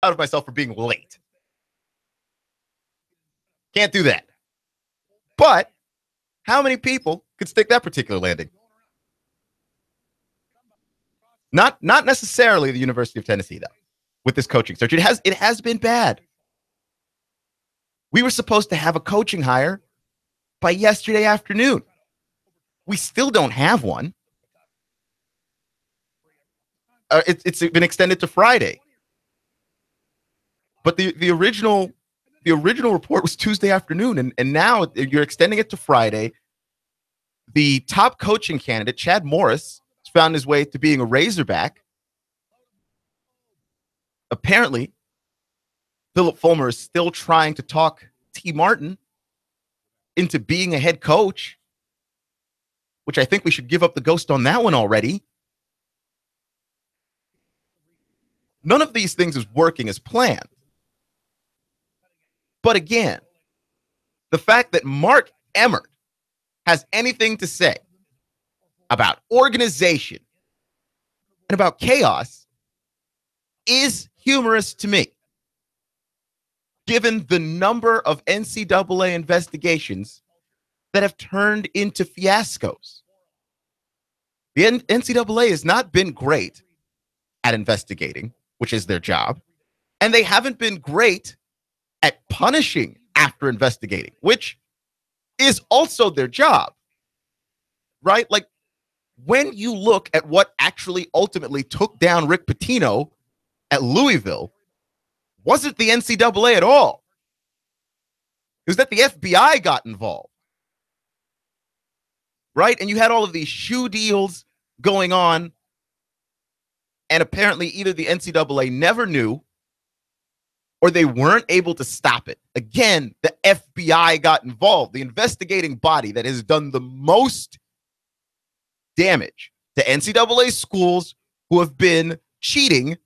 proud of myself for being late. Can't do that. But how many people could stick that particular landing? Not necessarily the University of Tennessee, though, with this coaching search. It has been bad. We were supposed to have a coaching hire by yesterday afternoon. We still don't have one. It's been extended to Friday. But the original report was Tuesday afternoon, and now you're extending it to Friday. The top coaching candidate, Chad Morris, has found his way to being a Razorback. Apparently, Philip Fulmer is still trying to talk T. Martin into being a head coach, which I think we should give up the ghost on that one already. None of these things is working as planned. But again, the fact that Mark Emmert has anything to say about organization and about chaos is humorous to me, given the number of NCAA investigations that have turned into fiascos. The NCAA has not been great at investigating, which is their job, and they haven't been great at punishing after investigating, which is also their job, right? Like, when you look at what actually ultimately took down Rick Pitino at Louisville, wasn't the NCAA at all. It was that the FBI got involved, right? And you had all of these shoe deals going on, and apparently either the NCAA never knew or they weren't able to stop it. Again, the FBI got involved, the investigating body that has done the most damage to NCAA schools who have been cheating. And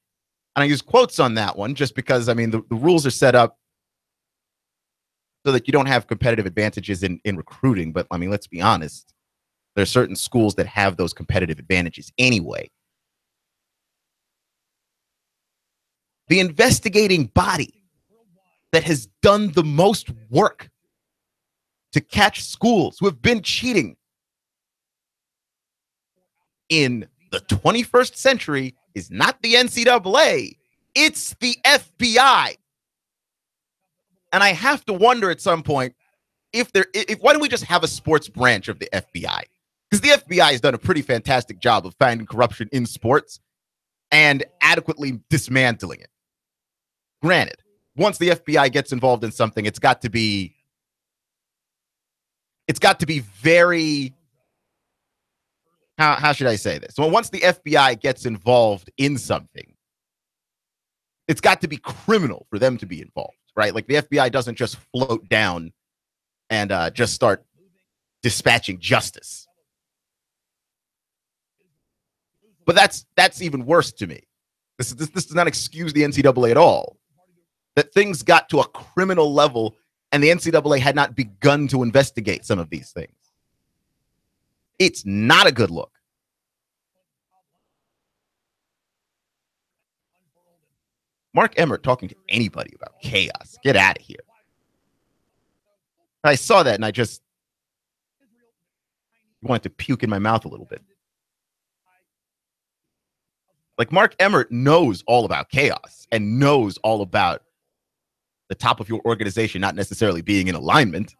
I use quotes on that one just because, I mean, the rules are set up so that you don't have competitive advantages in recruiting. But, I mean, let's be honest. There are certain schools that have those competitive advantages anyway. The investigating body that has done the most work to catch schools who have been cheating in the 21st century is not the NCAA, it's the FBI. And I have to wonder at some point if why don't we just have a sports branch of the FBI? Because the FBI has done a pretty fantastic job of finding corruption in sports and adequately dismantling it. Granted, once the FBI gets involved in something, it's got to be very, how should I say this? Well, once the FBI gets involved in something, it's got to be criminal for them to be involved, right? Like, the FBI doesn't just float down and just start dispatching justice. But that's even worse to me. This does not excuse the NCAA at all. That things got to a criminal level and the NCAA had not begun to investigate some of these things. It's not a good look. Mark Emmert talking to anybody about chaos. Get out of here. I saw that and I just wanted to puke in my mouth a little bit. Like, Mark Emmert knows all about chaos and knows all about the top of your organization not necessarily being in alignment.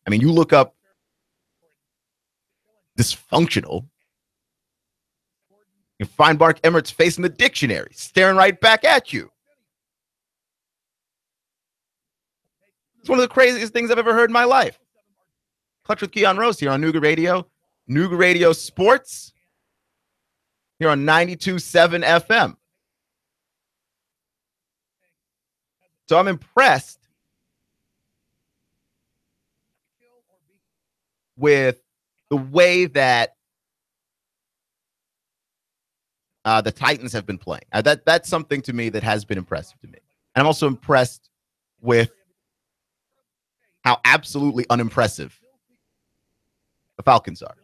I mean, you look up dysfunctional, you find Mark Emmert's face in the dictionary, staring right back at you. It's one of the craziest things I've ever heard in my life. Clutch with Keon Rose here on Nooga Radio Sports, here on 92.7 FM. So I'm impressed with the way that the Titans have been playing. That's something to me that has been impressive to me. And I'm also impressed with how absolutely unimpressive the Falcons are.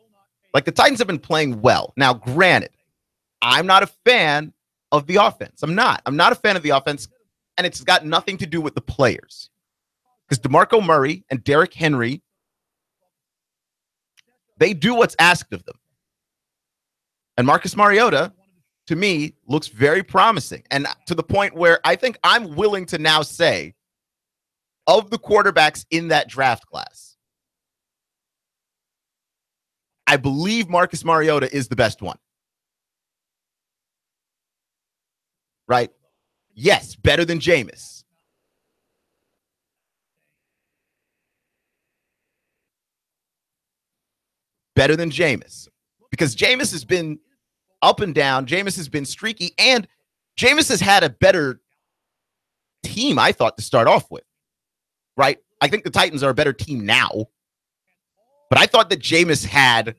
Like, the Titans have been playing well. Now, granted, I'm not a fan of the offense. I'm not a fan of the offense, and it's got nothing to do with the players. Because DeMarco Murray and Derrick Henry, they do what's asked of them. And Marcus Mariota, to me, looks very promising. And to the point where I think I'm willing to now say, of the quarterbacks in that draft class, I believe Marcus Mariota is the best one. Right? Yes, better than Jameis. Better than Jameis. Because Jameis has been up and down. Jameis has been streaky. And Jameis has had a better team, I thought, to start off with. Right? I think the Titans are a better team now. But I thought that Jameis had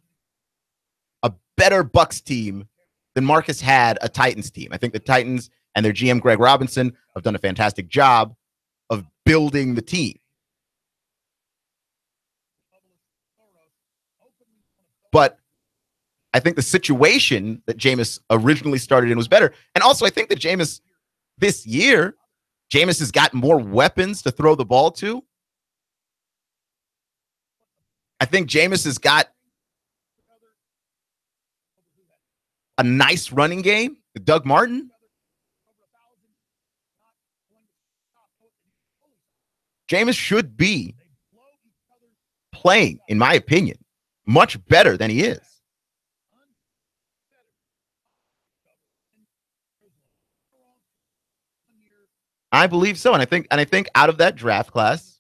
a better Bucs team than Marcus had a Titans team. I think the Titans and their GM, Greg Robinson, have done a fantastic job of building the team. But I think the situation that Jameis originally started in was better. And also, I think that Jameis, this year, Jameis has got more weapons to throw the ball to. I think Jameis has got a nice running game with Doug Martin. Jameis should be playing, in my opinion, much better than he is. I believe so. And I think out of that draft class,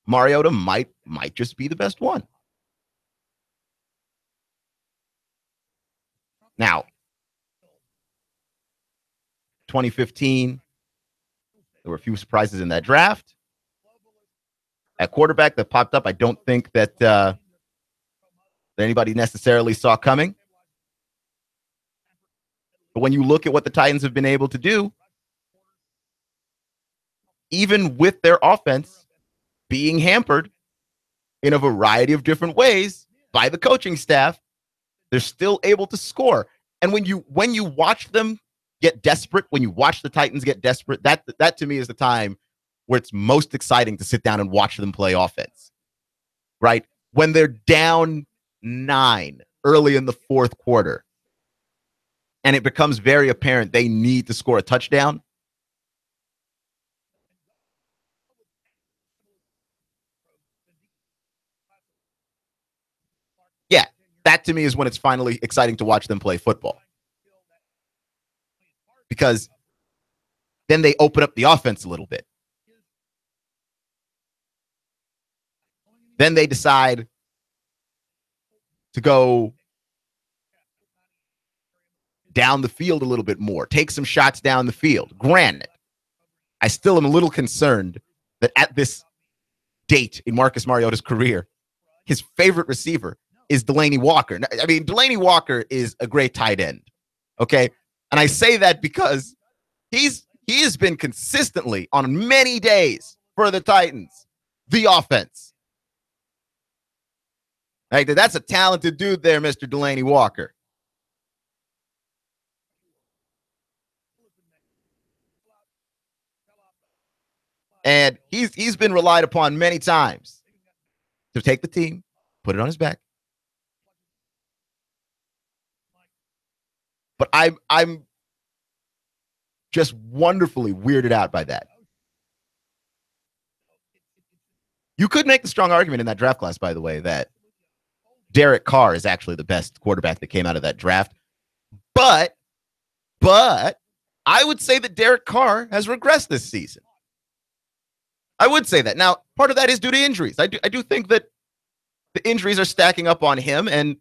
Mariota might just be the best one. Now, 2015, there were a few surprises in that draft. At quarterback that popped up, I don't think that anybody necessarily saw coming. But when you look at what the Titans have been able to do, even with their offense being hampered in a variety of different ways by the coaching staff, they're still able to score. And when you watch them get desperate, when you watch the Titans get desperate, that to me is the time where it's most exciting to sit down and watch them play offense. Right? When they're down 9 early in the fourth quarter, and it becomes very apparent they need to score a touchdown. Yeah, that to me is when it's finally exciting to watch them play football. Because then they open up the offense a little bit. Then they decide to go down the field a little bit more, take some shots down the field. Granted, I still am a little concerned that at this date in Marcus Mariota's career, his favorite receiver is Delanie Walker. I mean, Delanie Walker is a great tight end, okay? And I say that because he has been consistently on many days for the Titans, the offense. Like, that's a talented dude there, Mr. Delanie Walker. And he's been relied upon many times to take the team, put it on his back. But I'm just wonderfully weirded out by that. You could make the strong argument in that draft class, by the way, that Derek Carr is actually the best quarterback that came out of that draft. But I would say that Derek Carr has regressed this season. I would say that. Now, part of that is due to injuries. I do think that the injuries are stacking up on him, and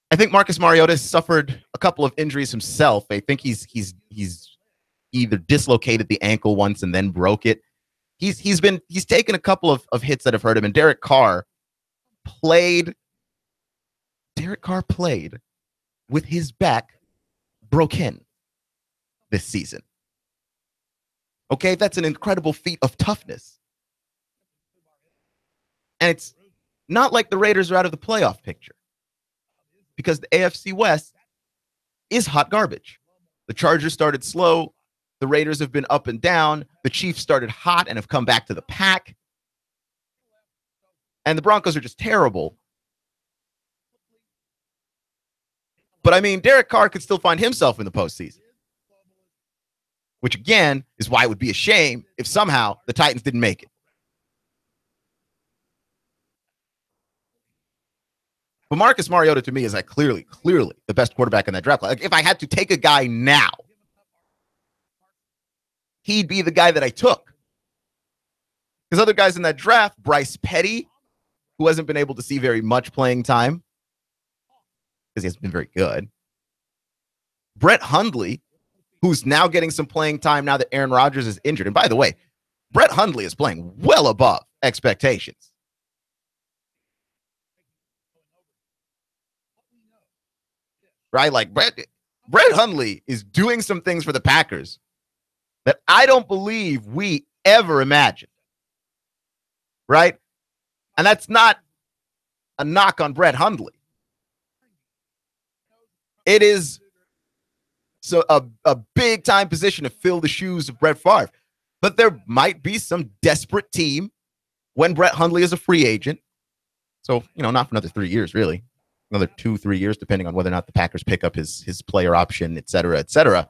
I think Marcus Mariota has suffered a couple of injuries himself. I think he's either dislocated the ankle once and then broke it. He's taken a couple of hits that have hurt him, and Derek Carr played with his back broken this season. Okay, that's an incredible feat of toughness. And it's not like the Raiders are out of the playoff picture, because the AFC West is hot garbage. The Chargers started slow. The Raiders have been up and down. The Chiefs started hot and have come back to the pack. And the Broncos are just terrible. But I mean, Derek Carr could still find himself in the postseason, which again is why it would be a shame if somehow the Titans didn't make it. But Marcus Mariota to me is like clearly the best quarterback in that draft class. Like if I had to take a guy now, he'd be the guy that I took. Because other guys in that draft, Bryce Petty, who hasn't been able to see very much playing time because he hasn't been very good. Brett Hundley, who's now getting some playing time now that Aaron Rodgers is injured. And by the way, Brett Hundley is playing well above expectations. Right? Like Brett Hundley is doing some things for the Packers that I don't believe we ever imagined. Right? And that's not a knock on Brett Hundley. It is so a big time position to fill the shoes of Brett Favre. But there might be some desperate team when Brett Hundley is a free agent. So, not for another 3 years, really. Another 2-3 years, depending on whether or not the Packers pick up his player option, et cetera, et cetera.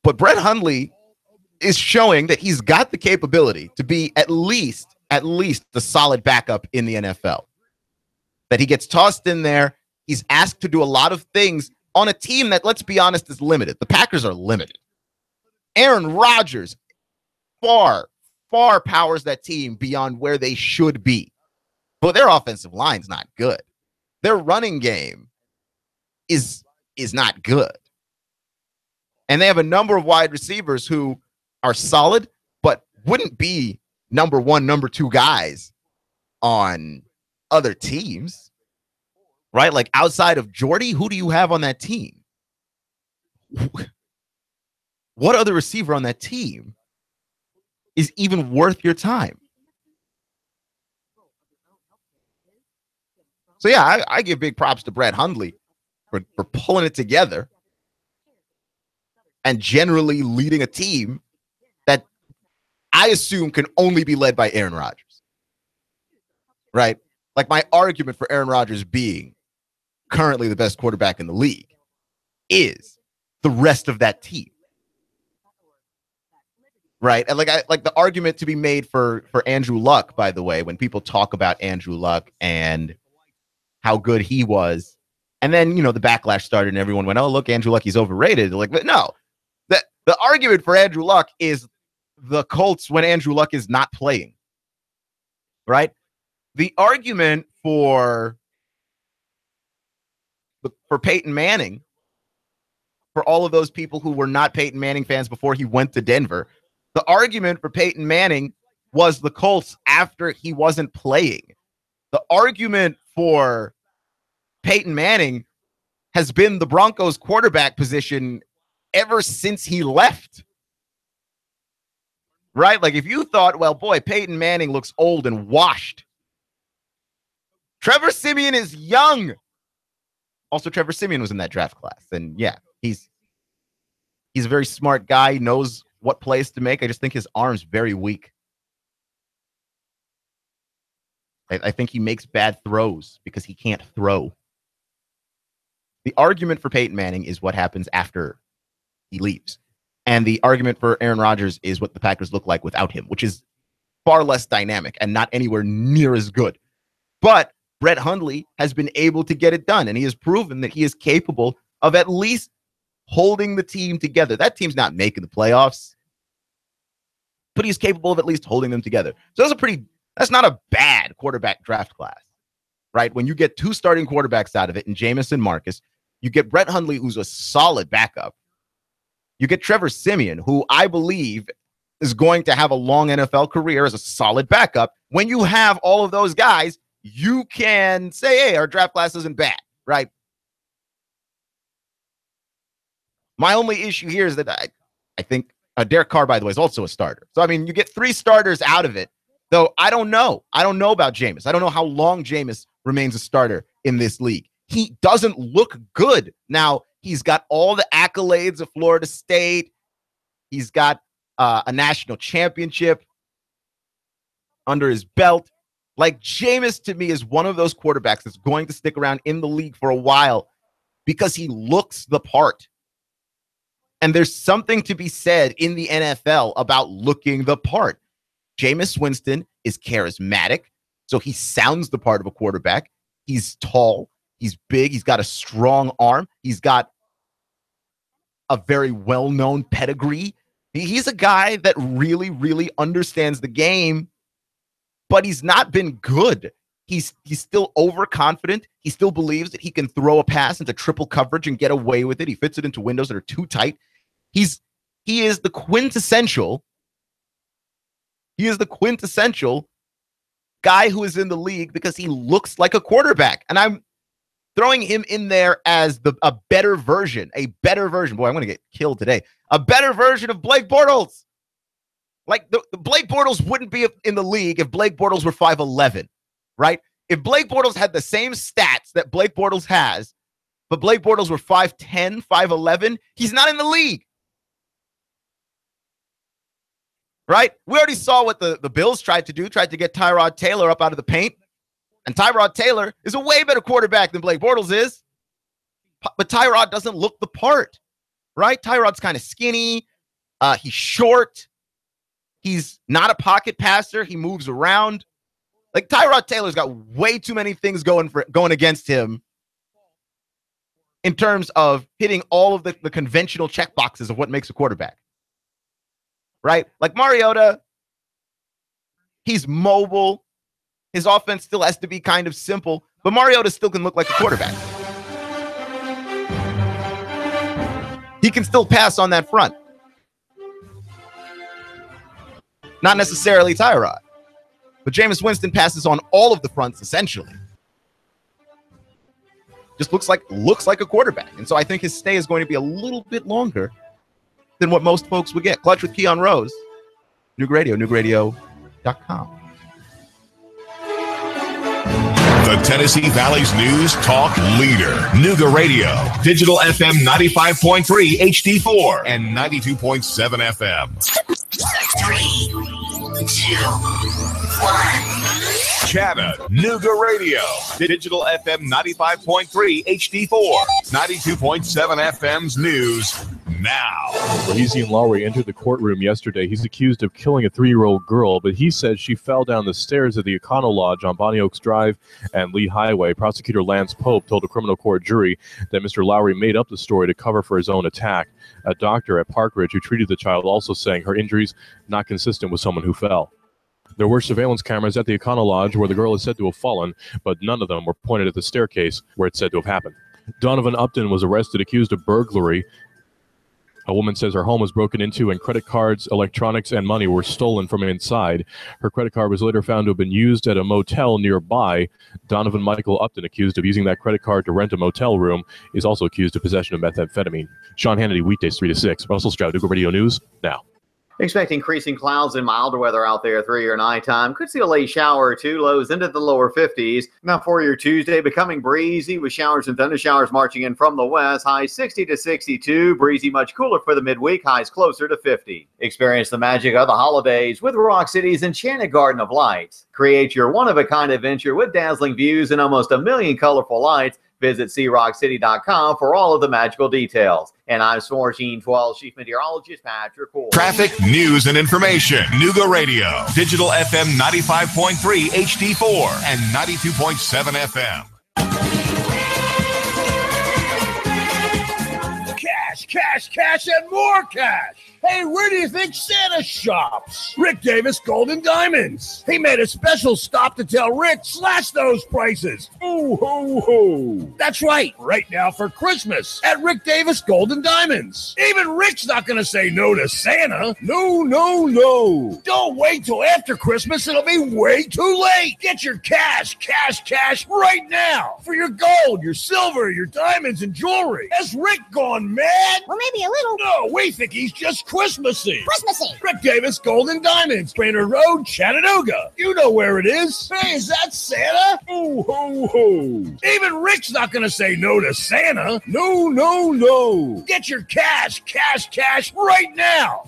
But Brett Hundley is showing that he's got the capability to be at least the solid backup in the NFL. That he gets tossed in there. He's asked to do a lot of things on a team that, let's be honest, is limited. The Packers are limited. Aaron Rodgers far powers that team beyond where they should be. But their offensive line's not good. Their running game is not good. And they have a number of wide receivers who are solid, but wouldn't be number one, number two guys on other teams, right? Like outside of Jordy, who do you have on that team? What other receiver on that team is even worth your time? So yeah, I give big props to Brett Hundley for pulling it together and generally leading a team that I assume can only be led by Aaron Rodgers. Right? Like my argument for Aaron Rodgers being currently the best quarterback in the league is the rest of that team. Right? And like the argument to be made for Andrew Luck, by the way, when people talk about Andrew Luck and how good he was, and then, the backlash started and everyone went, oh, look, Andrew Luck, he's overrated. Like, but no, the argument for Andrew Luck is the Colts when Andrew Luck is not playing. Right? The argument for Peyton Manning, for all of those people who were not Peyton Manning fans before he went to Denver, the argument for Peyton Manning was the Colts after he wasn't playing. The argument for Peyton Manning has been the Broncos quarterback position ever since he left. Right? Like if you thought, well, boy, Peyton Manning looks old and washed. Trevor Siemian is young. Also, Trevor Siemian was in that draft class. And yeah, he's a very smart guy, knows what plays to make. I just think his arm's very weak. I think he makes bad throws because he can't throw. The argument for Peyton Manning is what happens after he leaves. And the argument for Aaron Rodgers is what the Packers look like without him, which is far less dynamic and not anywhere near as good. But Brett Hundley has been able to get it done, and he has proven that he is capable of at least holding the team together. That team's not making the playoffs, but he's capable of at least holding them together. So that's not a bad quarterback draft class, right? When you get two starting quarterbacks out of it, and Jameis and Marcus, you get Brett Hundley, who's a solid backup. You get Trevor Siemian, who I believe is going to have a long NFL career as a solid backup. When you have all of those guys, you can say, hey, our draft class isn't bad, right? My only issue here is that I think Derek Carr, by the way, is also a starter. So, I mean, you get three starters out of it, though I don't know. I don't know about Jameis. I don't know how long Jameis remains a starter in this league. He doesn't look good. Now, he's got all the accolades of Florida State. He's got a national championship under his belt. Like, Jameis, to me, is one of those quarterbacks that's going to stick around in the league for a while because he looks the part. And there's something to be said in the NFL about looking the part. Jameis Winston is charismatic, so he sounds the part of a quarterback. He's tall. He's big. He's got a strong arm. He's got a very well-known pedigree. He's a guy that really, really understands the game, but he's not been good. He's still overconfident. He still believes that he can throw a pass into triple coverage and get away with it. He fits it into windows that are too tight. He is the quintessential guy who is in the league because he looks like a quarterback. And I'm throwing him in there as a better version. Boy, I'm going to get killed today. A better version of Blake Bortles. Like, the Blake Bortles wouldn't be in the league if Blake Bortles were 5'11", right? If Blake Bortles had the same stats that Blake Bortles has, but Blake Bortles were 5'10", 5'11", he's not in the league. Right? We already saw what the Bills tried to do, tried to get Tyrod Taylor up out of the paint. And Tyrod Taylor is a way better quarterback than Blake Bortles is. But Tyrod doesn't look the part, right? Tyrod's kind of skinny. He's short. He's not a pocket passer. He moves around. Like, Tyrod Taylor's got way too many things going against him in terms of hitting all of the conventional check boxes of what makes a quarterback. Right? Like, Mariota, he's mobile. His offense still has to be kind of simple, but Mariota still can look like a quarterback. He can still pass on that front. Not necessarily Tyrod, but Jameis Winston passes on all of the fronts, essentially. Just looks like a quarterback. And so I think his stay is going to be a little bit longer than what most folks would get. Clutch with Keon Rose. Noog Radio, noogradio.com. The Tennessee Valley's news talk leader. Nooga Radio. Digital FM 95.3 HD4 and 92.7 FM. 3, 2, 1. Chattanooga Radio. Digital FM 95.3 HD4. 92.7 FM's news now. Keon Lowry entered the courtroom yesterday. He's accused of killing a 3-year-old girl, but he says she fell down the stairs of the Econo Lodge on Bonnie Oaks Drive and Lee Highway. Prosecutor Lance Pope told a criminal court jury that Mr. Lowry made up the story to cover for his own attack. A doctor at Park Ridge who treated the child also saying her injuries not consistent with someone who fell. There were surveillance cameras at the Econo Lodge where the girl is said to have fallen, but none of them were pointed at the staircase where it's said to have happened. Donovan Upton was arrested accused of burglary. A woman says her home was broken into and credit cards, electronics, and money were stolen from inside. Her credit card was later found to have been used at a motel nearby. Donovan Michael Upton, accused of using that credit card to rent a motel room, is also accused of possession of methamphetamine. Sean Hannity, weekdays 3 to 6. Russell Stroud, Nooga Radio News, now. Expect increasing clouds and milder weather out there through your nighttime. Could see a late shower or two, lows into the lower 50s. Now for your Tuesday, becoming breezy with showers and thundershowers marching in from the west. Highs 60 to 62. Breezy much cooler for the midweek. Highs closer to 50. Experience the magic of the holidays with Rock City's Enchanted Garden of Lights. Create your one-of-a-kind adventure with dazzling views and almost a million colorful lights. Visit CRockCity.com for all of the magical details. And I'm Swargene 12 Chief Meteorologist Patrick Cole. Traffic, news, and information. Nooga Radio. Digital FM 95.3 HD4 and 92.7 FM. Cash, and more cash. Hey, where do you think Santa shops? Rick Davis Gold and Diamonds. He made a special stop to tell Rick, slash those prices. Ho, ho, ho. That's right now for Christmas at Rick Davis Gold and Diamonds. Even Rick's not going to say no to Santa. No. Don't wait till after Christmas. It'll be way too late. Get your cash right now for your gold, your silver, your diamonds, and jewelry. Has Rick gone mad? Well, maybe a little. No, we think he's just Christmassy. Rick Davis Golden Diamonds, Brainerd Road, Chattanooga. You know where it is. Hey, is that Santa? Oh, ho, ho. Even Rick's not going to say no to Santa. No, no, no. Get your cash right now.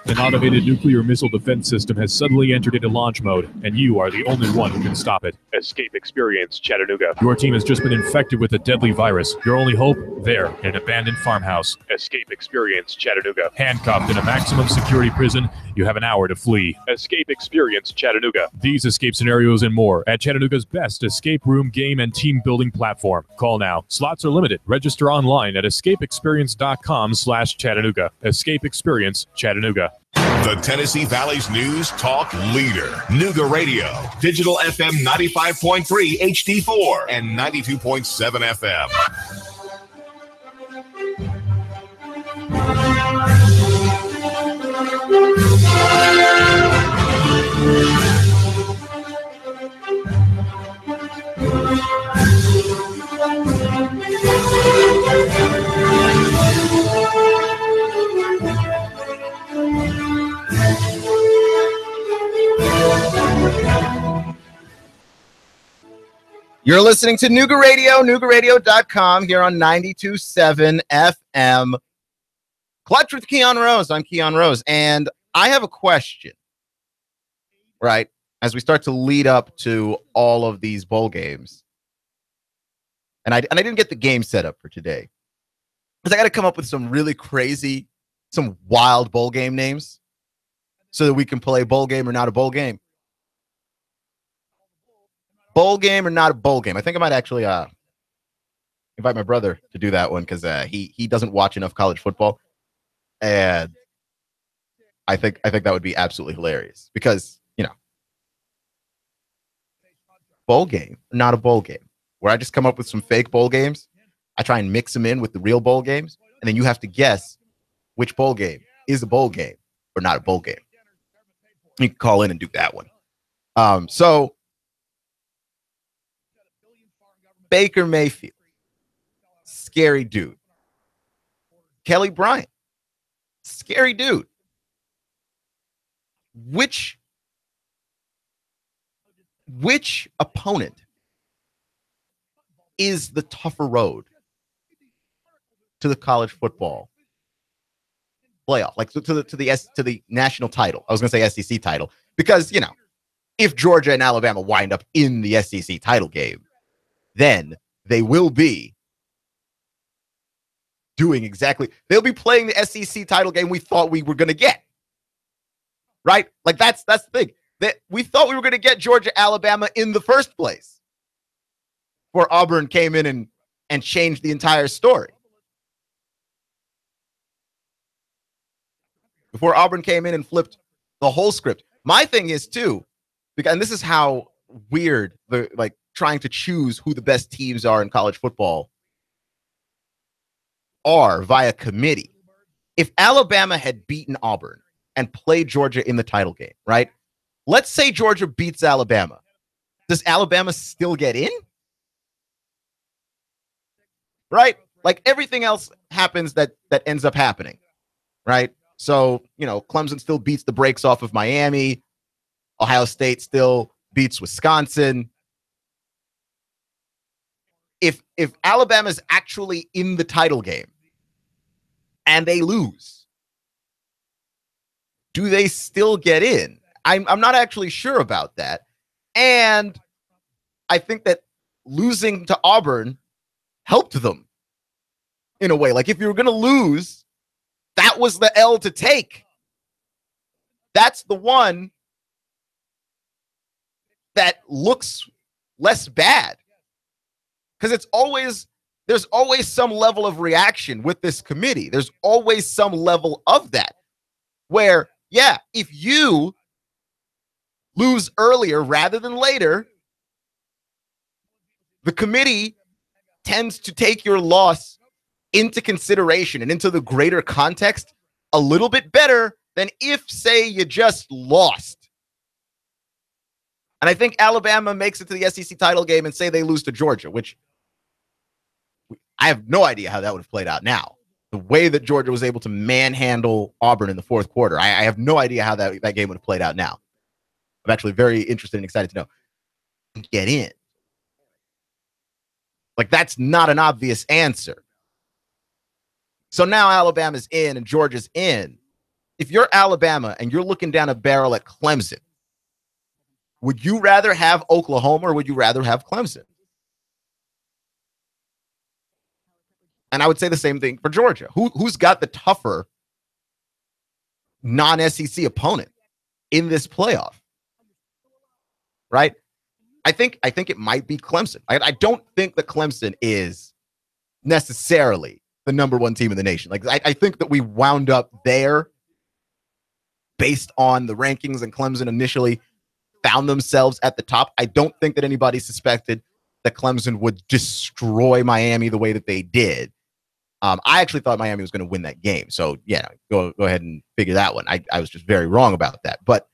An automated nuclear missile defense system has suddenly entered into launch mode, and you are the only one who can stop it. Escape Experience Chattanooga. Your team has just been infected with a deadly virus. Your only hope? There, in an abandoned farmhouse. Escape Experience Chattanooga. Handcuffed in a maximum security prison, you have an hour to flee. Escape Experience Chattanooga. These escape scenarios and more at Chattanooga's best escape room game and team building platform. Call now. Slots are limited. Register online at escapeexperience.com/Chattanooga. Escape Experience Chattanooga. The Tennessee Valley's news talk leader. Nooga Radio. Digital FM 95.3 HD4 and 92.7 FM. You're listening to Nooga Radio, NoogaRadio.com, here on 92.7 FM. Clutch with Keon Rose. I'm Keon Rose, and I have a question, right, as we start to lead up to all of these bowl games. And I didn't get the game set up for today, because I got to come up with some really crazy, some wild bowl game names so that we can play bowl game or not a bowl game. Bowl game or not a bowl game. I think I might actually invite my brother to do that one, because he doesn't watch enough college football, and I think that would be absolutely hilarious, because bowl game or not a bowl game, where I just come up with some fake bowl games. I try and mix them in with the real bowl games, and then you have to guess which bowl game is a bowl game or not a bowl game. You can call in and do that one. So Baker Mayfield, scary dude. Kelly Bryant, scary dude. Which opponent is the tougher road to the college football playoff, like to the national title? I was going to say SEC title, because if Georgia and Alabama wind up in the SEC title game, then they will be doing they'll be playing the SEC title game we thought we were going to get. Right? Like that's the thing. That we thought we were going to get Georgia, Alabama in the first place, before Auburn came in and changed the entire story. Before Auburn came in and flipped the whole script. My thing is too, and this is how weird trying to choose who the best teams are in college football are via committee. If Alabama had beaten Auburn and played Georgia in the title game, right? Let's say Georgia beats Alabama. Does Alabama still get in? Right? Like everything else happens that ends up happening, right? So, Clemson still beats the brakes off of Miami. Ohio State still beats Wisconsin. If Alabama's actually in the title game and they lose, do they still get in? I'm not actually sure about that. And I think that losing to Auburn helped them in a way. Like if you were going to lose, that was the L to take. That's the one that looks less bad. Because there's always some level of reaction with this committee. There's always some level of that where, yeah, if you lose earlier rather than later, the committee tends to take your loss into consideration and into the greater context a little bit better than if, say, you just lost. And I think Alabama makes it to the SEC title game and say they lose to Georgia, which I have no idea how that would have played out now. The way that Georgia was able to manhandle Auburn in the fourth quarter, I have no idea how that game would have played out now. I'm actually very interested and excited to know. Get in. Like, that's not an obvious answer. So now Alabama's in and Georgia's in. If you're Alabama and you're looking down a barrel at Clemson, would you rather have Oklahoma or would you rather have Clemson? And I would say the same thing for Georgia. Who's got the tougher non-SEC opponent in this playoff? Right? I think it might be Clemson. I don't think that Clemson is necessarily the number one team in the nation. Like, I think that we wound up there based on the rankings, and Clemson initially found themselves at the top. I don't think that anybody suspected that Clemson would destroy Miami the way that they did. I actually thought Miami was going to win that game. So, yeah, go ahead and figure that one. I was just very wrong about that. But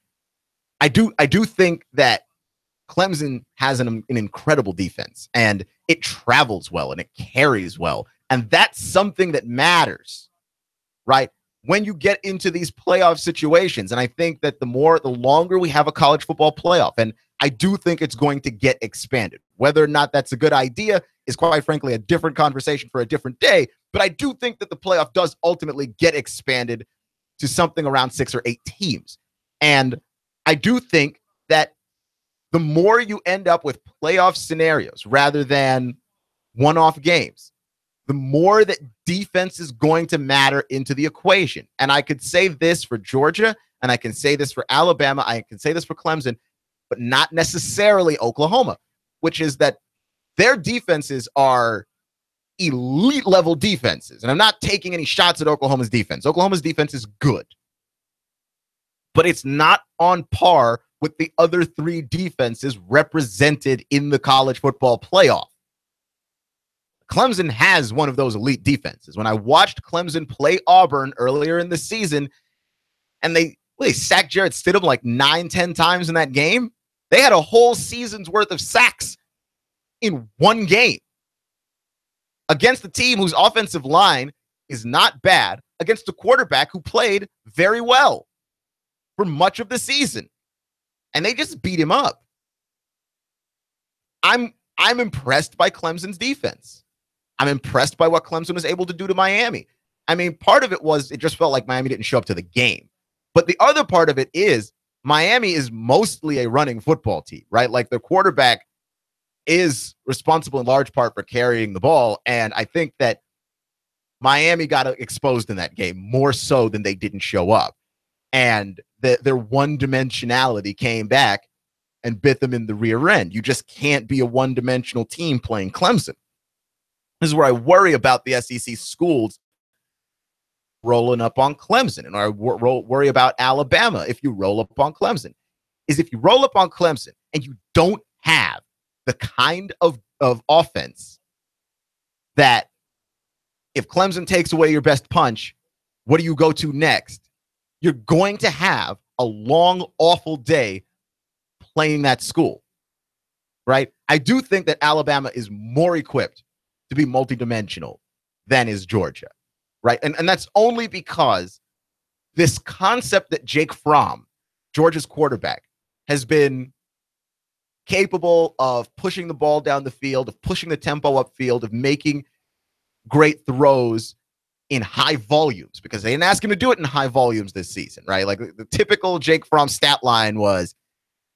I do think that Clemson has an incredible defense, and it travels well, and it carries well. And that's something that matters, right? When you get into these playoff situations. And I think that the longer we have a college football playoff, and I do think it's going to get expanded. Whether or not that's a good idea is, quite frankly, a different conversation for a different day. But I do think that the playoff does ultimately get expanded to something around 6 or 8 teams. And I do think that the more you end up with playoff scenarios rather than one-off games, the more that defense is going to matter into the equation. And I could say this for Georgia, and I can say this for Alabama, I can say this for Clemson, but not necessarily Oklahoma, which is that their defenses are elite level defenses. And I'm not taking any shots at Oklahoma's defense. Oklahoma's defense is good, but it's not on par with the other 3 defenses represented in the college football playoff. Clemson has one of those elite defenses. When I watched Clemson play Auburn earlier in the season, and they sacked Jarrett Stidham like 9-10 times in that game, they had a whole season's worth of sacks in one game against a team whose offensive line is not bad, against a quarterback who played very well for much of the season. And they just beat him up. I'm impressed by Clemson's defense. I'm impressed by what Clemson was able to do to Miami. I mean, part of it was it just felt like Miami didn't show up to the game. But the other part of it is Miami is mostly a running football team, right? Like, their quarterback is responsible in large part for carrying the ball. And I think that Miami got exposed in that game more so than they didn't show up. And their one-dimensionality came back and bit them in the rear end. You just can't be a one-dimensional team playing Clemson. This is where I worry about the SEC schools rolling up on Clemson, and I worry about Alabama if you roll up on Clemson. Is if you roll up on Clemson and you don't have the kind of offense that if Clemson takes away your best punch, what do you go to next? You're going to have a long, awful day playing that school, right? I do think that Alabama is more equipped to be multidimensional than is Georgia, right? And that's only because this concept that Jake Fromm, Georgia's quarterback, has been capable of pushing the ball down the field, of pushing the tempo upfield, of making great throws in high volumes, because they didn't ask him to do it in high volumes this season, right? Like, the typical Jake Fromm stat line was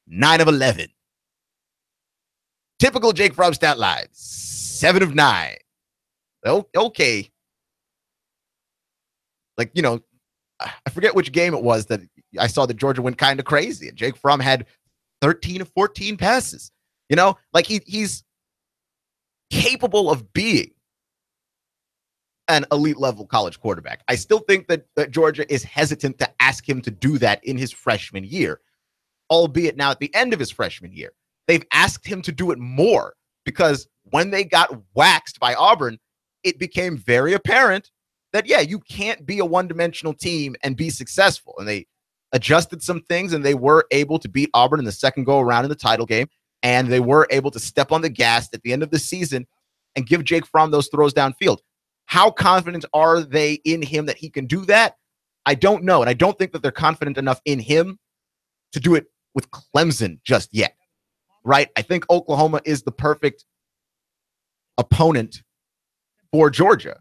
9 of 11. Typical Jake Fromm stat line, 7 of 9. Okay. Like, you know, I forget which game it was that I saw that Georgia went kind of crazy, and Jake Fromm had 13 of 14 passes. You know, like, he's capable of being an elite level college quarterback. I still think that Georgia is hesitant to ask him to do that in his freshman year, albeit now at the end of his freshman year. They've asked him to do it more because when they got waxed by Auburn, it became very apparent that, yeah, you can't be a one-dimensional team and be successful. And they adjusted some things, and they were able to beat Auburn in the second go-around in the title game, and they were able to step on the gas at the end of the season and give Jake Fromm those throws downfield. How confident are they in him that he can do that? I don't know. And I don't think that they're confident enough in him to do it with Clemson just yet, right? I think Oklahoma is the perfect opponent for Georgia,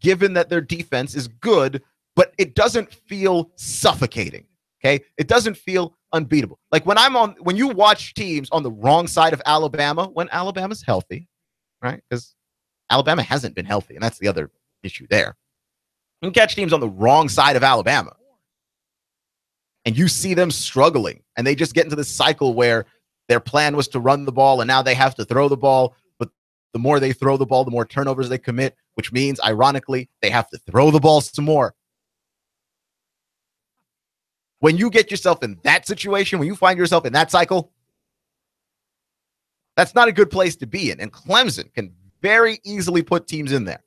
given that their defense is good, but it doesn't feel suffocating, okay? It doesn't feel unbeatable. Like when you watch teams on the wrong side of Alabama, when Alabama's healthy, right? Because Alabama hasn't been healthy, and that's the other issue there. You can catch teams on the wrong side of Alabama, and you see them struggling, and they just get into this cycle where their plan was to run the ball, and now they have to throw the ball, but the more they throw the ball, the more turnovers they commit, which means, ironically, they have to throw the ball some more. When you get yourself in that situation, when you find yourself in that cycle, that's not a good place to be in, and Clemson can very easily put teams in there.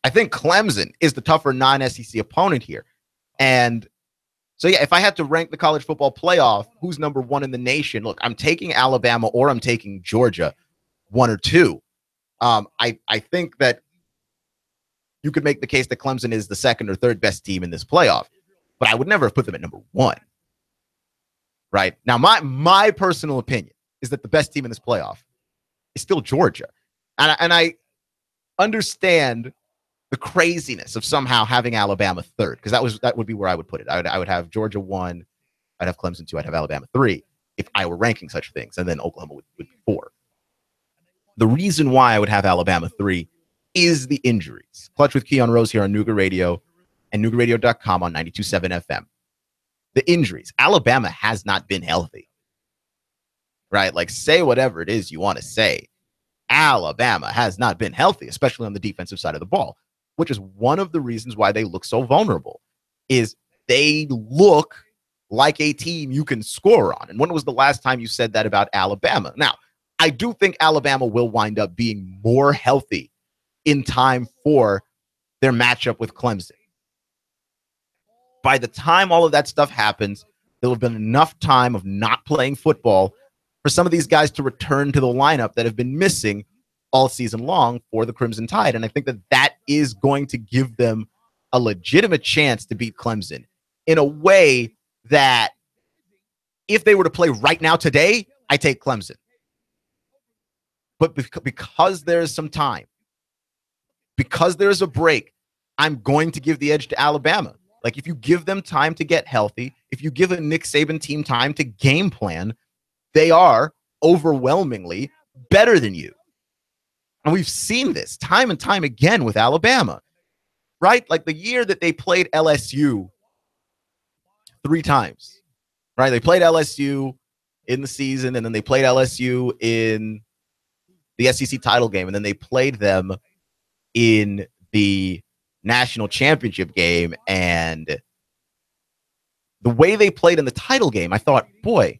I think Clemson is the tougher non-SEC opponent here. And so, yeah, if I had to rank the college football playoff, who's number one in the nation? Look, I'm taking Alabama or I'm taking Georgia, one or two. I think that you could make the case that Clemson is the second or third best team in this playoff, but I would never have put them at number one. Right? Now, my personal opinion is that the best team in this playoff is still Georgia. And I understand the craziness of somehow having Alabama third, because that would be where I would put it. I would have Georgia 1, I'd have Clemson 2, I'd have Alabama 3 if I were ranking such things, and then Oklahoma would be 4. The reason why I would have Alabama 3 is the injuries. Clutch with Keon Rose here on Nooga Radio and NoogaRadio.com on 92.7 FM. The injuries. Alabama has not been healthy. Right? Like, say whatever it is you want to say. Alabama has not been healthy, especially on the defensive side of the ball, which is one of the reasons why they look so vulnerable, is they look like a team you can score on. And when was the last time you said that about Alabama? Now, I do think Alabama will wind up being more healthy in time for their matchup with Clemson. By the time all of that stuff happens, there will have been enough time of not playing football for some of these guys to return to the lineup that have been missing all season long for the Crimson Tide. And I think that that is going to give them a legitimate chance to beat Clemson in a way that if they were to play right now today, I take Clemson. But because there's some time, because there's a break, I'm going to give the edge to Alabama. Like, if you give them time to get healthy, if you give a Nick Saban team time to game plan, they are overwhelmingly better than you. And we've seen this time and time again with Alabama, right? Like the year that they played LSU 3 times, right? They played LSU in the season, and then they played LSU in the SEC title game, and then they played them in the national championship game. And the way they played in the title game, I thought, boy,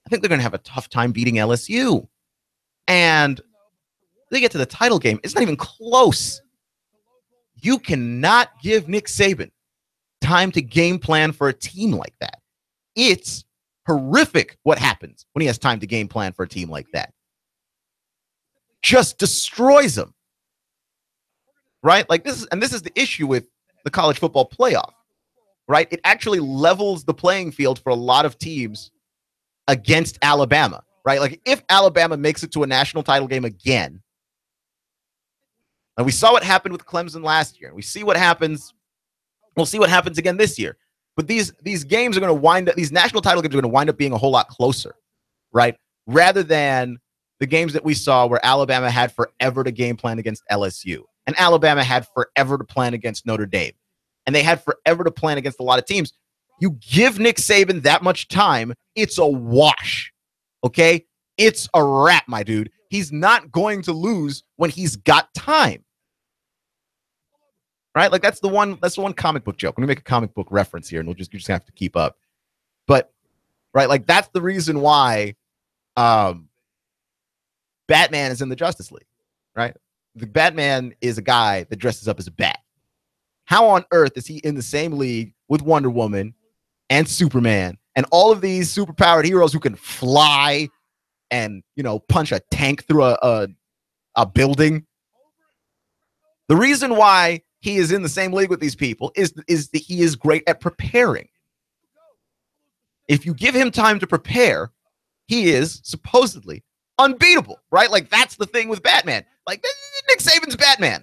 I think they're going to have a tough time beating LSU. And they get to the title game, it's not even close. You cannot give Nick Saban time to game plan for a team like that. It's horrific what happens when he has time to game plan for a team like that. Just destroys them. Right? Like this is the issue with the college football playoff. Right? It actually levels the playing field for a lot of teams against Alabama. Right? Like, if Alabama makes it to a national title game again, and we saw what happened with Clemson last year, and we'll see what happens again this year. But these games are going to wind up, these national title games are going to wind up being a whole lot closer, right? Rather than the games that we saw where Alabama had forever to game plan against LSU, and Alabama had forever to plan against Notre Dame, and they had forever to plan against a lot of teams. You give Nick Saban that much time, it's a wash, okay? It's a wrap, my dude. He's not going to lose when he's got time. Right? Like, that's the one comic book joke. Let me make a comic book reference here, and you're just gonna have to keep up. But right, like, that's the reason why Batman is in the Justice League, right? The Batman is a guy that dresses up as a bat. How on earth is he in the same league with Wonder Woman and Superman and all of these superpowered heroes who can fly and punch a tank through a building. The reason why he is in the same league with these people is that he is great at preparing. If you give him time to prepare, he is supposedly unbeatable, right? Like, that's the thing with Batman. Like, Nick Saban's Batman.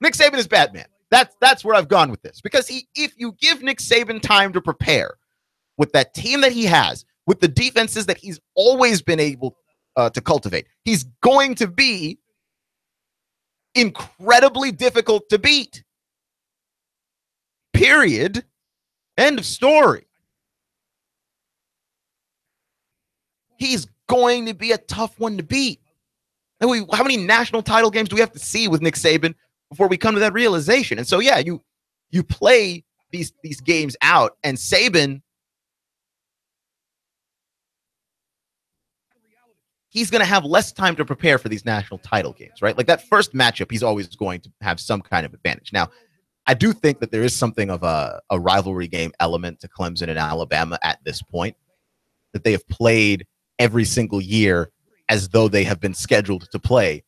Nick Saban is Batman. That's where I've gone with this. Because if you give Nick Saban time to prepare with that team that he has, with the defenses that he's always been able to cultivate, he's going to be incredibly difficult to beat. Period. End of story. He's going to be a tough one to beat. And how many national title games do we have to see with Nick Saban before we come to that realization? And so, yeah, you play these games out, and Saban, he's going to have less time to prepare for these national title games, right? Like, that first matchup, he's always going to have some kind of advantage. Now, I do think that there is something of a rivalry game element to Clemson and Alabama at this point, that they have played every single year as though they have been scheduled to play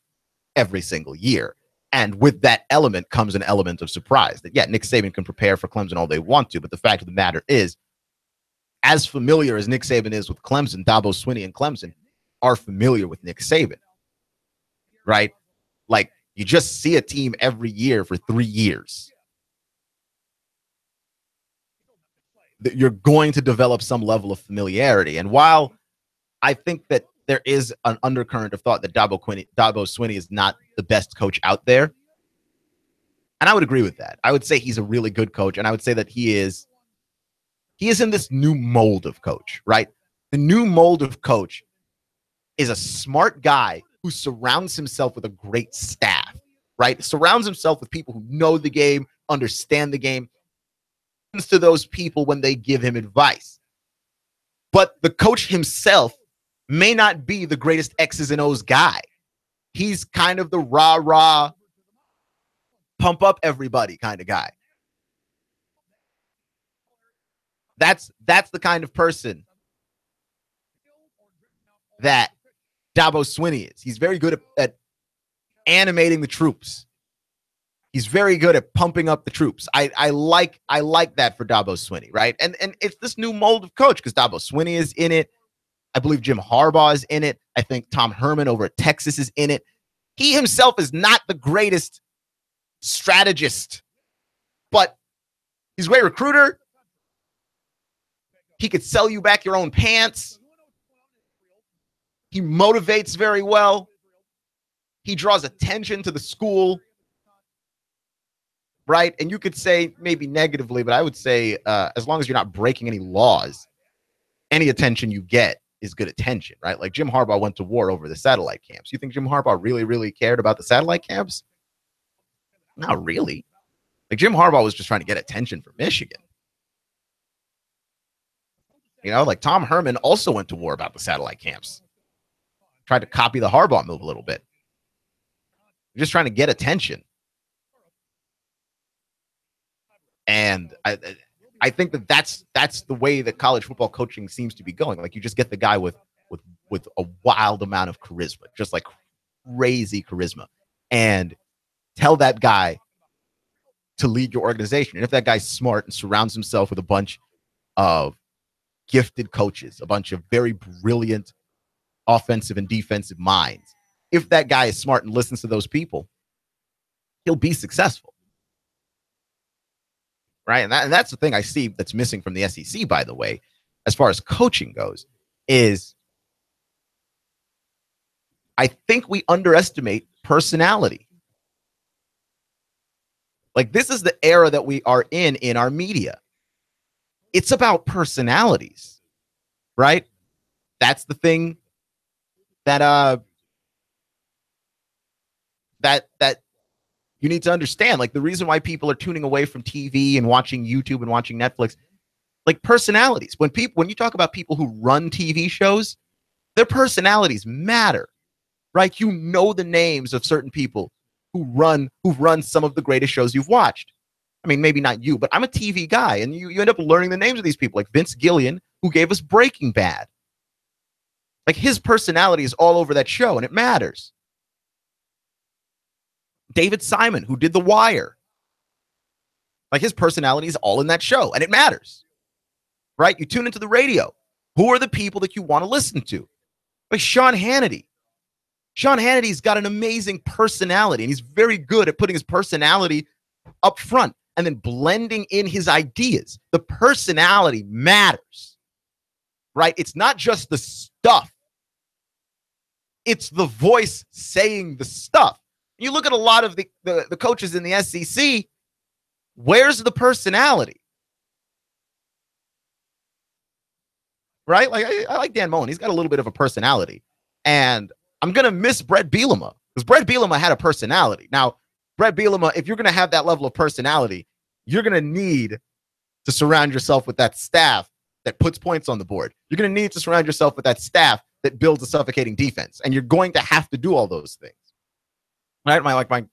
every single year. And with that element comes an element of surprise that, yeah, Nick Saban can prepare for Clemson all they want to, but the fact of the matter is, as familiar as Nick Saban is with Clemson, Dabo Swinney and Clemson are familiar with Nick Saban, right? Like, you just see a team every year for 3 years. You're going to develop some level of familiarity. And while I think that there is an undercurrent of thought that Dabo Swinney is not the best coach out there, and I would agree with that. I would say he's a really good coach, and I would say that he is in this new mold of coach, right? The new mold of coach is a smart guy who surrounds himself with a great staff, right? Surrounds himself with people who know the game, understand the game, listens to those people when they give him advice. But the coach himself may not be the greatest X's and O's guy. He's kind of the rah-rah, pump up everybody kind of guy. That's the kind of person that Dabo Swinney is. He's very good at animating the troops. He's very good at pumping up the troops. I like that for Dabo Swinney, right? And it's this new mold of coach because Dabo Swinney is in it. I believe Jim Harbaugh is in it. I think Tom Herman over at Texas is in it. He himself is not the greatest strategist, but he's a great recruiter. He could sell you back your own pants. He motivates very well. He draws attention to the school, right? And you could say maybe negatively, but I would say as long as you're not breaking any laws, any attention you get is good attention, right? Like Jim Harbaugh went to war over the satellite camps. You think Jim Harbaugh really, really cared about the satellite camps? Not really. Like Jim Harbaugh was just trying to get attention for Michigan. Like Tom Herman also went to war about the satellite camps. Tried to copy the Harbaugh move a little bit. You're just trying to get attention. And I think that's the way that college football coaching seems to be going. Like you just get the guy with a wild amount of charisma, just like crazy charisma, and tell that guy to lead your organization. And if that guy's smart and surrounds himself with a bunch of gifted coaches, a bunch of very brilliant offensive and defensive minds, if that guy is smart and listens to those people, he'll be successful. Right. And that's the thing I see that's missing from the SEC, by the way, as far as coaching goes, is I think we underestimate personality. Like this is the era that we are in our media. It's about personalities, right? That's the thing that you need to understand. Like the reason why people are tuning away from TV and watching YouTube and watching Netflix, like personalities. When you talk about people who run TV shows, their personalities matter, right? You know the names of certain people who've run some of the greatest shows you've watched. I mean, maybe not you, but I'm a TV guy, and you end up learning the names of these people, like Vince Gillian, who gave us Breaking Bad. Like, his personality is all over that show, and it matters. David Simon, who did The Wire, like, his personality is all in that show, and it matters, right? You tune into the radio. Who are the people that you want to listen to? Like Sean Hannity. Sean Hannity's got an amazing personality, and he's very good at putting his personality up front and then blending in his ideas. The personality matters, right? It's not just the stuff. It's the voice saying the stuff. You look at a lot of the coaches in the SEC, where's the personality? Right? Like, I like Dan Mullen. He's got a little bit of a personality. And I'm going to miss Brett Bielema, because Brett Bielema had a personality. Now, Brett Bielema, if you're going to have that level of personality, you're going to need to surround yourself with that staff that puts points on the board. You're going to need to surround yourself with that staff that builds a suffocating defense. And you're going to have to do all those things. Right? My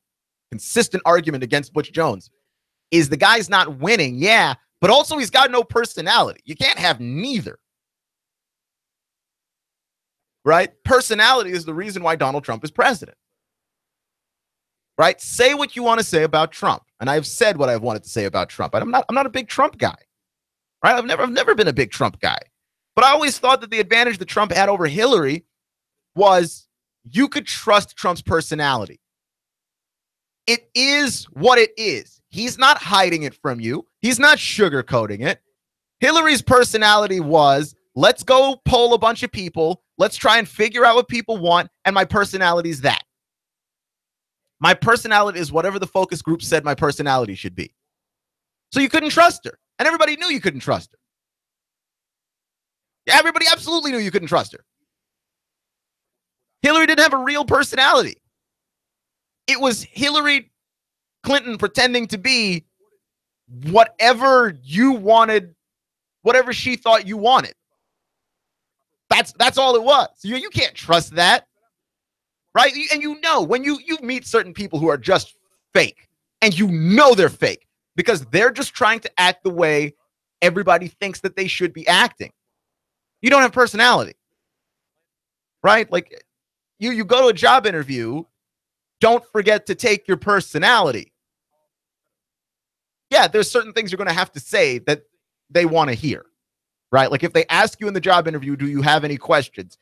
consistent argument against Butch Jones is the guy's not winning, yeah, but also he's got no personality. You can't have neither. Right? Personality is the reason why Donald Trump is president. Right? Say what you want to say about Trump. And I've said what I've wanted to say about Trump. I'm not a big Trump guy. Right? I've never been a big Trump guy. But I always thought that the advantage that Trump had over Hillary was you could trust Trump's personality. It is what it is. He's not hiding it from you. He's not sugarcoating it. Hillary's personality was, let's go poll a bunch of people. Let's try and figure out what people want. And my personality is that. My personality is whatever the focus group said my personality should be. So you couldn't trust her. And everybody knew you couldn't trust her. Yeah, everybody absolutely knew you couldn't trust her. Hillary didn't have a real personality. It was Hillary Clinton pretending to be whatever you wanted, whatever she thought you wanted. That's all it was. You can't trust that, right? And you know, when you meet certain people who are just fake, and you know they're fake because they're just trying to act the way everybody thinks that they should be acting. You don't have personality, right? Like, you go to a job interview, don't forget to take your personality. Yeah, there's certain things you're going to have to say that they want to hear, right? Like, if they ask you in the job interview, do you have any questions?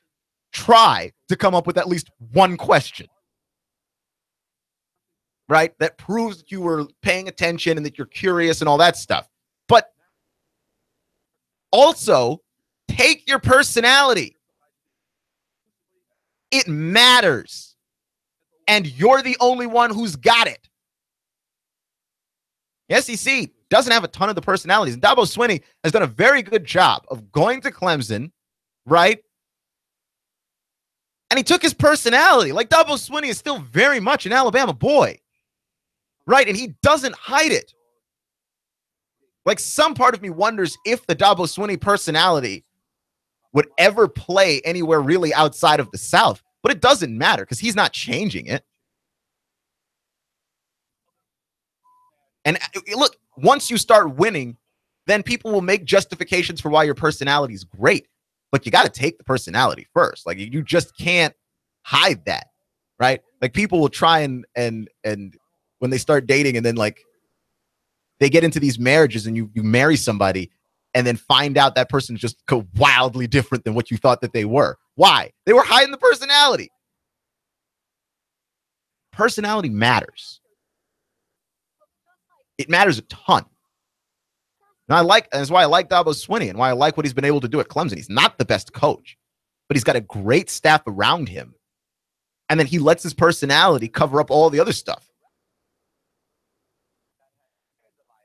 Try to come up with at least one question, right? That proves that you were paying attention and that you're curious and all that stuff. But also, take your personality. It matters. And you're the only one who's got it. The SEC doesn't have a ton of the personalities. And Dabo Swinney has done a very good job of going to Clemson, right? And he took his personality. Like, Dabo Swinney is still very much an Alabama boy, right? And he doesn't hide it. Like, some part of me wonders if the Dabo Swinney personality would ever play anywhere really outside of the South. But it doesn't matter because he's not changing it. And look, once you start winning, then people will make justifications for why your personality is great. But you got to take the personality first. Like, you just can't hide that, right? Like, people will try and when they start dating and then, like, they get into these marriages and you marry somebody and then find out that person's just wildly different than what you thought that they were. Why? They were hiding the personality. Personality matters. It matters a ton. And that's why I like Dabo Swinney and why I like what he's been able to do at Clemson. He's not the best coach, but he's got a great staff around him. And then he lets his personality cover up all the other stuff.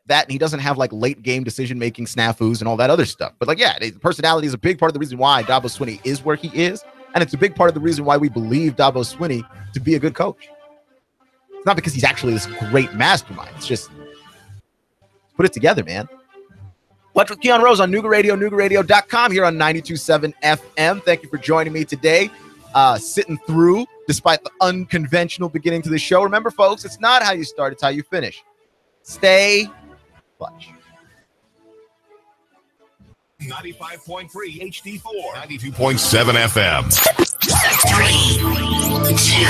That, and he doesn't have, like, late game decision-making snafus and all that other stuff. But, like, yeah, personality is a big part of the reason why Dabo Swinney is where he is. And it's a big part of the reason why we believe Dabo Swinney to be a good coach. It's not because he's actually this great mastermind. It's just, put it together, man. Watch with Keon Rose on Nooga Radio, NoogaRadio.com here on 92.7 FM. Thank you for joining me today. Sitting through, despite the unconventional beginning to the show. Remember, folks, it's not how you start, it's how you finish. Stay clutch. 95.3 HD4, 92.7 FM. 3, 2,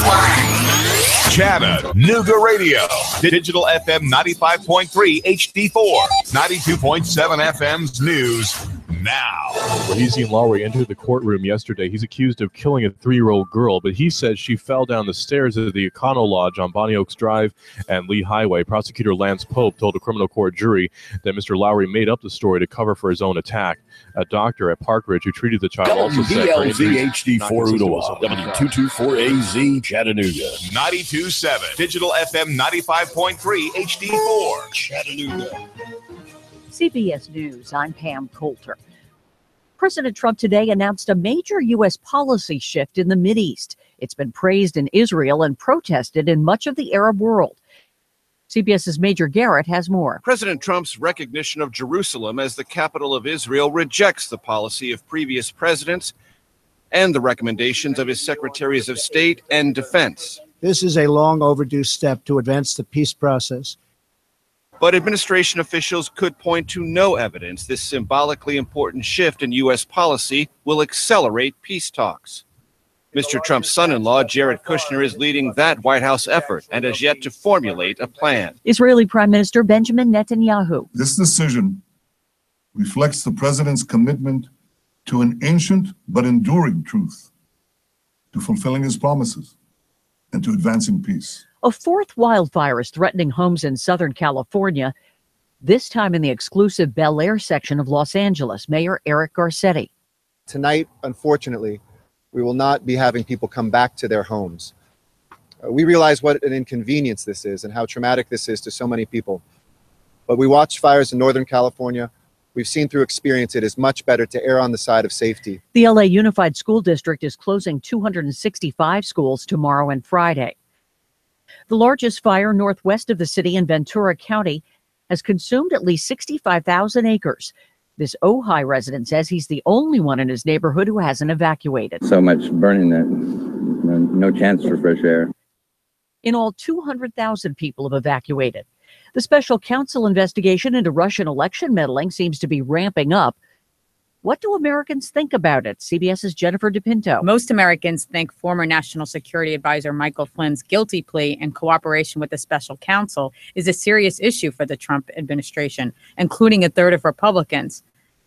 1. Chattanooga Radio. Digital FM 95.3 HD4, 92.7 FM's news now. Brazy and Lowry entered the courtroom yesterday. He's accused of killing a 3-year-old girl, but he says she fell down the stairs of the Econo Lodge on Bonnie Oaks Drive and Lee Highway. Prosecutor Lance Pope told a criminal court jury that Mr. Lowry made up the story to cover for his own attack. A doctor at Park Ridge who treated the child also said WBLZ-HD4 Udoa, W224AZ Chattanooga. 92.7 Digital FM 95.3 HD4 Chattanooga. CBS News, I'm Pam Coulter. President Trump today announced a major U.S. policy shift in the Mideast. It's been praised in Israel and protested in much of the Arab world. CBS's Major Garrett has more. President Trump's recognition of Jerusalem as the capital of Israel rejects the policy of previous presidents and the recommendations of his secretaries of state and defense. This is a long overdue step to advance the peace process. But administration officials could point to no evidence this symbolically important shift in U.S. policy will accelerate peace talks. Mr. Trump's son-in-law, Jared Kushner, is leading that White House effort and has yet to formulate a plan. Israeli Prime Minister Benjamin Netanyahu. This decision reflects the president's commitment to an ancient but enduring truth, to fulfilling his promises and to advancing peace. A fourth wildfire is threatening homes in Southern California, this time in the exclusive Bel Air section of Los Angeles. Mayor Eric Garcetti. Tonight, unfortunately, we will not be having people come back to their homes. We realize what an inconvenience this is and how traumatic this is to so many people. But we watched fires in Northern California. We've seen through experience it is much better to err on the side of safety. The LA Unified School District is closing 265 schools tomorrow and Friday. The largest fire northwest of the city in Ventura County has consumed at least 65,000 acres. This Ojai resident says he's the only one in his neighborhood who hasn't evacuated. So much burning that no chance for fresh air. In all, 200,000 people have evacuated. The special counsel investigation into Russian election meddling seems to be ramping up. What do Americans think about it? CBS's Jennifer DePinto. Most Americans think former National Security Advisor Michael Flynn's guilty plea and cooperation with the special counsel is a serious issue for the Trump administration, including a third of Republicans.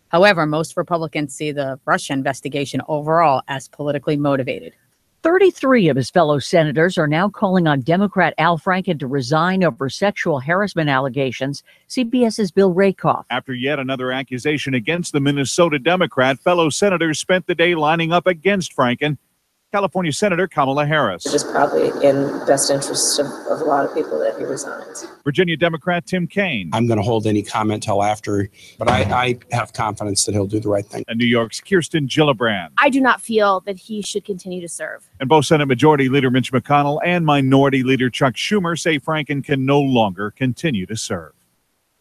However, most Republicans see the Russia investigation overall as politically motivated. 33 of his fellow senators are now calling on Democrat Al Franken to resign over sexual harassment allegations. CBS's Bill Rakoff. After yet another accusation against the Minnesota Democrat, fellow senators spent the day lining up against Franken. California Senator Kamala Harris. It is probably in best interest of a lot of people that he resigns. Virginia Democrat Tim Kaine. I'm going to hold any comment till after, but I have confidence that he'll do the right thing. And New York's Kirsten Gillibrand. I do not feel that he should continue to serve. And both Senate Majority Leader Mitch McConnell and Minority Leader Chuck Schumer say Franken can no longer continue to serve.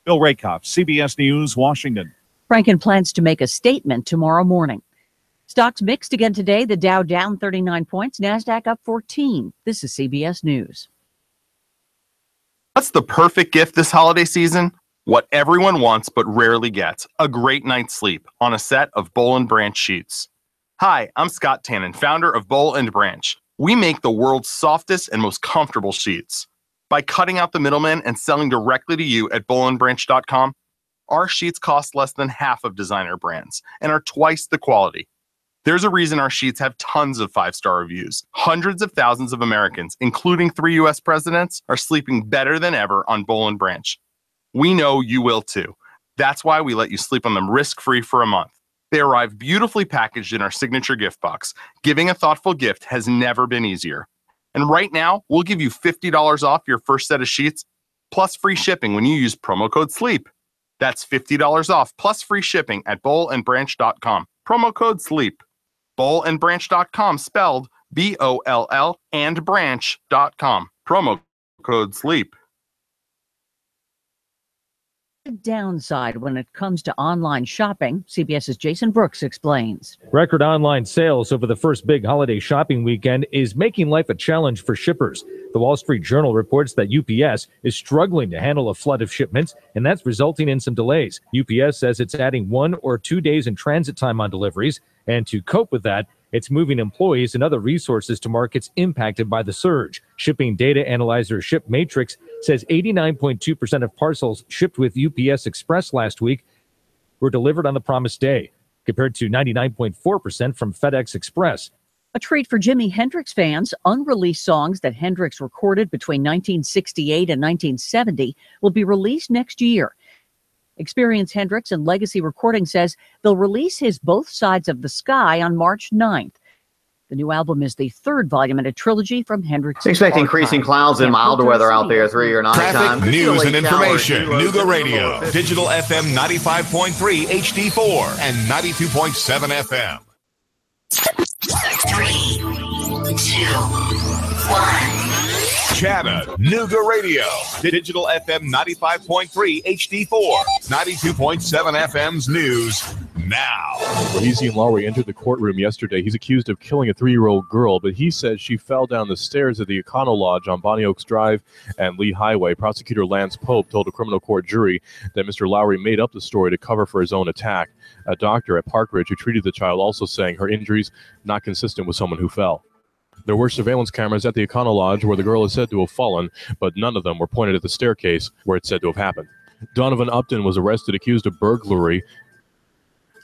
Bill Rakoff, CBS News, Washington. Franken plans to make a statement tomorrow morning. Stocks mixed again today. The Dow down 39 points, NASDAQ up 14. This is CBS News. What's the perfect gift this holiday season? What everyone wants but rarely gets, a great night's sleep on a set of Boll & Branch sheets. Hi, I'm Scott Tannen, founder of Boll & Branch. We make the world's softest and most comfortable sheets. By cutting out the middleman and selling directly to you at bollandbranch.com, our sheets cost less than half of designer brands and are twice the quality. There's a reason our sheets have tons of 5-star reviews. Hundreds of thousands of Americans, including 3 U.S. presidents, are sleeping better than ever on Boll & Branch. We know you will too. That's why we let you sleep on them risk-free for a month. They arrive beautifully packaged in our signature gift box. Giving a thoughtful gift has never been easier. And right now, we'll give you $50 off your first set of sheets, plus free shipping when you use promo code SLEEP. That's $50 off, plus free shipping at bollandbranch.com. Promo code SLEEP. bollandbranch.com, spelled B-O-L-L and branch.com. Promo code SLEEP. downside when it comes to online shopping. CBS's Jason Brooks explains. Record online sales over the first big holiday shopping weekend is making life a challenge for shippers. The Wall Street Journal reports that UPS is struggling to handle a flood of shipments, and that's resulting in some delays. UPS says it's adding 1 or 2 days in transit time on deliveries, and to cope with that, it's moving employees and other resources to markets impacted by the surge. Shipping data analyzer ShipMatrix says 89.2% of parcels shipped with UPS Express last week were delivered on the promised day, compared to 99.4% from FedEx Express. A treat for Jimi Hendrix fans. Unreleased songs that Hendrix recorded between 1968 and 1970 will be released next year. Experience Hendrix and Legacy Recording says they'll release his Both Sides of the Sky on March 9th. The new album is the third volume in a trilogy from Hendrix. Expect increasing clouds and milder weather out there 3 or 9 Traffic, times. news, and information. Nooga Radio. Digital FM 95.3 HD4 and 92.7 FM. 3, 2, 1. Chattanooga Radio. Digital FM 95.3 HD4, 92.7 FM's news now. Keon Rose entered the courtroom yesterday. He's accused of killing a 3-year-old girl, but he says she fell down the stairs of the Econo Lodge on Bonnie Oaks Drive and Lee Highway. Prosecutor Lance Pope told a criminal court jury that Mr. Lowry made up the story to cover for his own attack. A doctor at Park Ridge who treated the child also saying her injuries not consistent with someone who fell. There were surveillance cameras at the Econo Lodge where the girl is said to have fallen, but none of them were pointed at the staircase where it's said to have happened. Donovan Upton was arrested accused of burglary.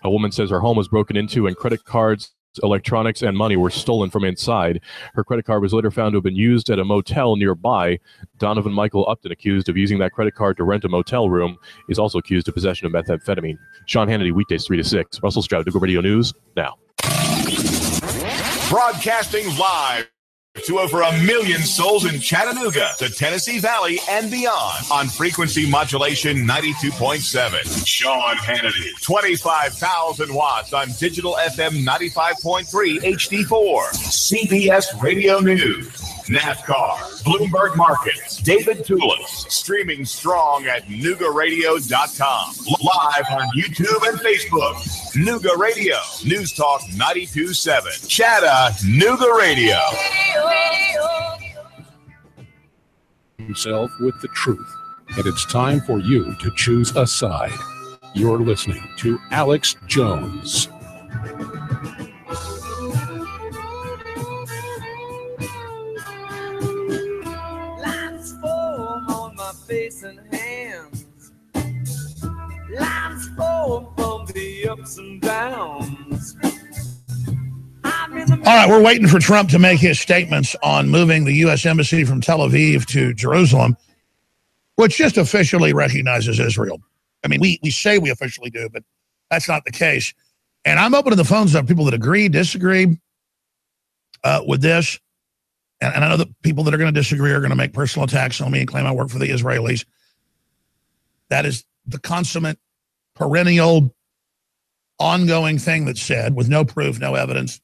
A woman says her home was broken into and credit cards, electronics, and money were stolen from inside. Her credit card was later found to have been used at a motel nearby. Donovan Michael Upton, accused of using that credit card to rent a motel room, is also accused of possession of methamphetamine. Sean Hannity, weekdays 3 to 6. Russell Stroud, Nooga Radio News, now. Broadcasting live to over 1 million souls in Chattanooga, the Tennessee Valley, and beyond on frequency modulation 92.7. Sean Hannity, 25,000 watts on digital FM 95.3 HD4. CBS Radio News. NASCAR, Bloomberg Markets, David Tulis, streaming strong at NoogaRadio.com. Live on YouTube and Facebook. Nooga Radio, News Talk 92.7. Chattanooga Radio. Himself with the truth, and it's time for you to choose a side. You're listening to Alex Jones. Face and hands, lines form from the ups and downs. All right, we're waiting for Trump to make his statements on moving the U.S. Embassy from Tel Aviv to Jerusalem, which just officially recognizes Israel. I mean, we say we officially do, but that's not the case. And I'm opening the phones up, people that agree, disagree with this. And I know that people that are going to disagree are going to make personal attacks on me and claim I work for the Israelis. That is the consummate, perennial, ongoing thing that's said with no proof, no evidence.